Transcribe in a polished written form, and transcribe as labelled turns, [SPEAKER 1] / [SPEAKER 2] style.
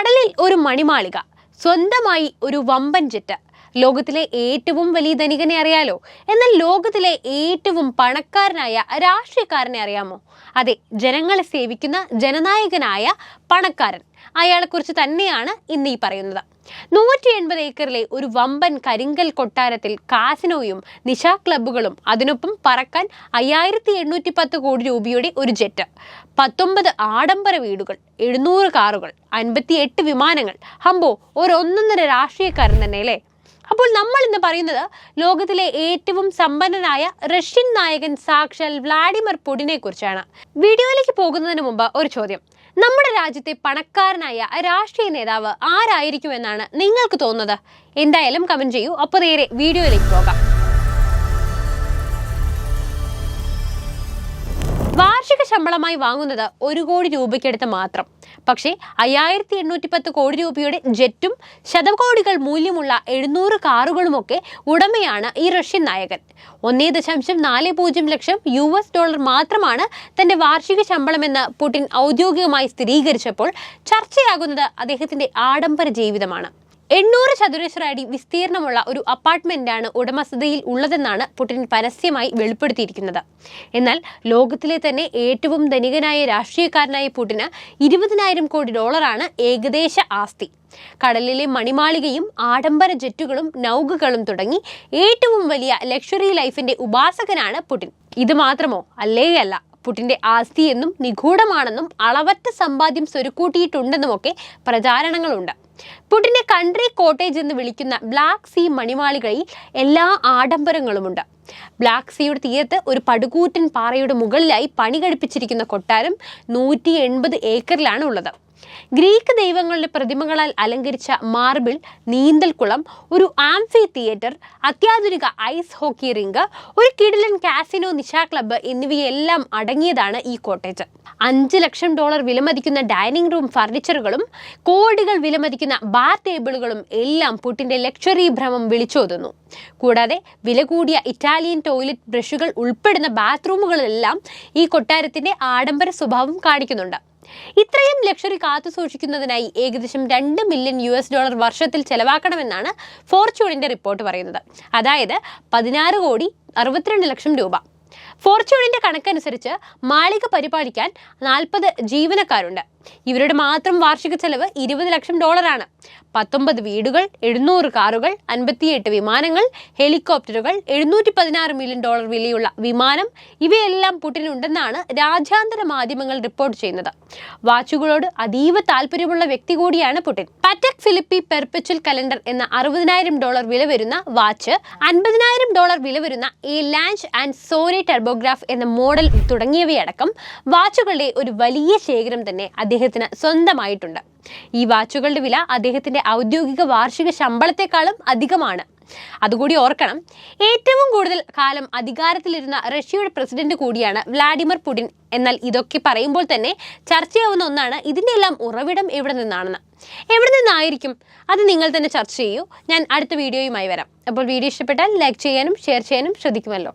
[SPEAKER 1] കടലിൽ ഒരു മണിമാളിക, സ്വന്തമായി ഒരു വമ്പൻ ജെറ്റ്. ലോകത്തിലെ ഏറ്റവും വലിയ ധനികനെ അറിയാലോ, എന്നാൽ ലോകത്തിലെ ഏറ്റവും പണക്കാരനായ രാഷ്ട്രീയക്കാരനെ അറിയാമോ? അതെ, ജനങ്ങളെ സേവിക്കുന്ന ജനനായകനായ പണക്കാരൻ. അയാളെക്കുറിച്ച് തന്നെയാണ് ഇന്ന് ഈ പറയുന്നത്. 180 ഏക്കറിലെ ഒരു വമ്പൻ കരിങ്കൽ കൊട്ടാരത്തിൽ കാസിനോയും നിശാ ക്ലബ്ബുകളും, അതിനൊപ്പം പറക്കാൻ 5810 കോടി രൂപയുടെ ഒരു ജെറ്റ്, 19 ആഡംബര വീടുകൾ, 700 കാറുകൾ, 58 വിമാനങ്ങൾ. ഹംബോ, ഒന്നൊന്നര രാഷ്ട്രീയക്കാരൻ തന്നെ അല്ലേ? അപ്പോൾ നമ്മൾ ഇന്ന് പറയുന്നത് ലോകത്തിലെ ഏറ്റവും സമ്പന്നനായ റഷ്യൻ നായകൻ സാക്ഷാൽ വ്ളാഡിമിർ പുടിനെ കുറിച്ചാണ്. വീഡിയോയിലേക്ക് പോകുന്നതിന് മുമ്പ് ഒരു ചോദ്യം: നമ്മുടെ രാജ്യത്തെ പണക്കാരനായ രാഷ്ട്രീയ നേതാവ് ആരായിരിക്കുമെന്നാണ് നിങ്ങൾക്ക് തോന്നുന്നത്? എന്തായാലും കമന്റ് ചെയ്യൂ. അപ്പോൾ നേരെ വീഡിയോയിലേക്ക് പോകാം. വാർഷിക ശമ്പളമായി വാങ്ങുന്നത് 1 കോടി രൂപയ്ക്കടുത്ത് മാത്രം. പക്ഷേ 5810 കോടി രൂപയുടെ ജെറ്റും ശതകോടികൾ മൂല്യമുള്ള 700 കാറുകളുമൊക്കെ ഉടമയാണ് ഈ റഷ്യൻ നായകൻ. 1.40 ലക്ഷം US$ മാത്രമാണ് തന്റെ വാർഷിക ശമ്പളമെന്ന് പുടിൻ ഔദ്യോഗികമായി സ്ഥിരീകരിച്ചപ്പോൾ ചർച്ചയാകുന്നത് അദ്ദേഹത്തിന്റെ ആഡംബര ജീവിതമാണ്. 800 ചതുരശ്ര അടി വിസ്തീർണമുള്ള ഒരു അപ്പാർട്ട്മെന്റാണ് ഉടമസ്ഥതയിൽ ഉള്ളതെന്നാണ് പുടിൻ പരസ്യമായി വെളിപ്പെടുത്തിയിരിക്കുന്നത്. എന്നാൽ ലോകത്തിലെ തന്നെ ഏറ്റവും ധനികനായ രാഷ്ട്രീയക്കാരനായ പുടിന് $20,000 കോടി ഏകദേശ ആസ്തി. കടലിലെ മണിമാളികയും ആഡംബര ജെറ്റുകളും നൗകകളും തുടങ്ങി ഏറ്റവും വലിയ ലക്ഷറി ലൈഫിന്റെ ഉപാസകനാണ് പുടിൻ. ഇത് മാത്രമോ? അല്ല. പുടിന്റെ ആസ്തി എന്നും നിഗൂഢമാണെന്നും അളവറ്റ സമ്പാദ്യം സ്വരുക്കൂട്ടിയിട്ടുണ്ടെന്നുമൊക്കെ പ്രചാരണങ്ങളുണ്ട്. പുടിന്റെ കൺട്രി കോട്ടേജ് എന്ന് വിളിക്കുന്ന ബ്ലാക്ക് സീ മണിമാളികയിൽ എല്ലാ ആഡംബരങ്ങളുമുണ്ട്. ബ്ലാക്ക് സീയുടെ തീരത്ത് ഒരു പടുകൂറ്റൻ പാറയുടെ മുകളിലായി പണി കഴിപ്പിച്ചിരിക്കുന്ന കൊട്ടാരം 180 ഏക്കറിലാണ് ഉള്ളത്. ഗ്രീക്ക് ദൈവങ്ങളുടെ പ്രതിമകളാൽ അലങ്കരിച്ച മാർബിൾ നീന്തൽക്കുളം, ഒരു ആംഫി തിയേറ്റർ, അത്യാധുനിക ഐസ് ഹോക്കി റിംഗ്, ഒരു കിടിലൻ കാസിനോ, നിശാ ക്ലബ്ബ് എന്നിവയെല്ലാം അടങ്ങിയതാണ് ഈ കോട്ടേജ്. $5 ലക്ഷം വിലമതിക്കുന്ന ഡൈനിങ് റൂം ഫർണിച്ചറുകളും കോടികൾ വിലമതിക്കുന്ന ബാർ ടേബിളുകളും എല്ലാം പുടിന്റെ ലക്ഷറി ഭ്രമം വിളിച്ചോതുന്നു. കൂടാതെ വില കൂടിയ ഇറ്റാലിയൻ ടോയ്ലറ്റ് ബ്രഷുകൾ ഉൾപ്പെടുന്ന ബാത്റൂമുകളെല്ലാം ഈ കൊട്ടാരത്തിന്റെ ആഡംബര സ്വഭാവം കാണിക്കുന്നുണ്ട്. ഇത്രയും ലക്ഷറി കാത്തു സൂക്ഷിക്കുന്നതിനായി ഏകദേശം $2 മില്യൺ വർഷത്തിൽ ചെലവാക്കണമെന്നാണ് ഫോർച്യൂണിന്റെ റിപ്പോർട്ട് പറയുന്നത്. അതായത് 16,62 ലക്ഷം രൂപ. ഫോർച്യൂണിന്റെ കണക്കനുസരിച്ച് മാളിക പരിപാലിക്കാൻ 40 ജീവനക്കാരുണ്ട്. ഇവരുടെ മാത്രം വാർഷിക ചെലവ് $20 ലക്ഷം. 19 വീടുകൾ, 700 കാറുകൾ, 58 വിമാനങ്ങൾ, ഹെലികോപ്റ്ററുകൾ, $716 മില്യൺ വിലയുള്ള വിമാനം, ഇവയെല്ലാം പുടിനുണ്ടെന്നാണ് രാജ്യാന്തര മാധ്യമങ്ങൾ റിപ്പോർട്ട് ചെയ്യുന്നത്. വാച്ചുകളോട് അതീവ താല്പര്യമുള്ള വ്യക്തി കൂടിയാണ് പുടിൻ. പാറ്റക് ഫിലിപ്പി പെർപെച്വൽ കലണ്ടർ എന്ന $60,000 വില വരുന്ന വാച്ച്, $50,000 വില വരുന്ന എ ലാഞ്ച് ആൻഡ് സോനെ ടെർബോഗ്രാഫ് എന്ന മോഡൽ തുടങ്ങിയവയടക്കം വാച്ചുകളുടെ ഒരു വലിയ ശേഖരം തന്നെ അദ്ദേഹത്തിന് സ്വന്തമായിട്ടുണ്ട്. ഈ വാച്ചുകളുടെ വില അദ്ദേഹത്തിന്റെ ഔദ്യോഗിക വാർഷിക ശമ്പളത്തെക്കാളും അധികമാണ്. അതുകൂടി ഓർക്കണം. ഏറ്റവും കൂടുതൽ കാലം അധികാരത്തിലിരുന്ന റഷ്യയുടെ പ്രസിഡന്റ് കൂടിയാണ് വ്ളാഡിമിർ പുടിൻ. എന്നാൽ ഇതൊക്കെ പറയുമ്പോൾ തന്നെ ചർച്ചയാവുന്ന ഒന്നാണ്, ഇതിൻ്റെ എല്ലാം ഉറവിടം എവിടെ നിന്നായിരിക്കും? അത് നിങ്ങൾ തന്നെ ചർച്ച ചെയ്യൂ. ഞാൻ അടുത്ത വീഡിയോയുമായി വരാം. അപ്പോൾ വീഡിയോ ഇഷ്ടപ്പെട്ടാൽ ലൈക്ക് ചെയ്യാനും ഷെയർ ചെയ്യാനും ശ്രദ്ധിക്കുമല്ലോ.